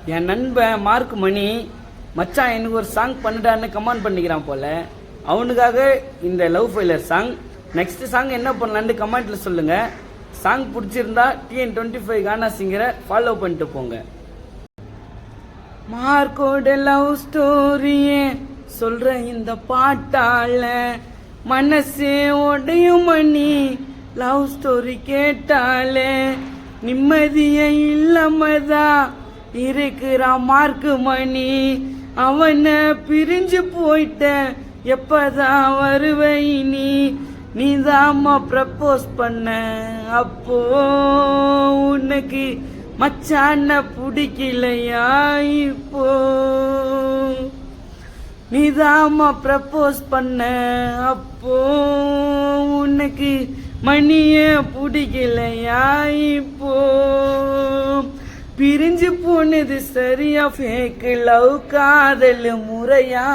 என் நண்பன் மார்க் மணி மச்சான் எனக்கு ஒரு சாங் பண்ணிட்டான்னு கமெண்ட் பண்ணிக்கிறான் போல. அவனுக்காக இந்த love failure song. Next song என்ன பண்ணலான்னு கமெண்ட்ல சொல்லுங்க. சாங் பிடிச்சிருந்தா TN25 கானா சிங்கரை ஃபாலோ பண்ணிட்டு போங்க. மார்க்கோட லவ் ஸ்டோரியே சொல்ற இந்த பாட்டால மனசே உடையும் மணி. லவ் ஸ்டோரி கேட்டாலே நிம்மதியே இல்லாமதான் இருக்கிறான் மார்க் மணி. அவனை பிரிஞ்சு போயிட்ட எப்பதான் வருவை நீதாம்மா ப்ரப்போஸ் பண்ண. அப்போ உனக்கு மச்சான பிடிக்கலையா? இப்போ நீதாம்மா ப்ரப்போஸ் பண்ண. அப்போ உனக்கு மணிய பிடிக்கலையா? இப்போ பிரிஞ்சு போனது சரியா? ஃபேக் லவ் காதல் முறையா?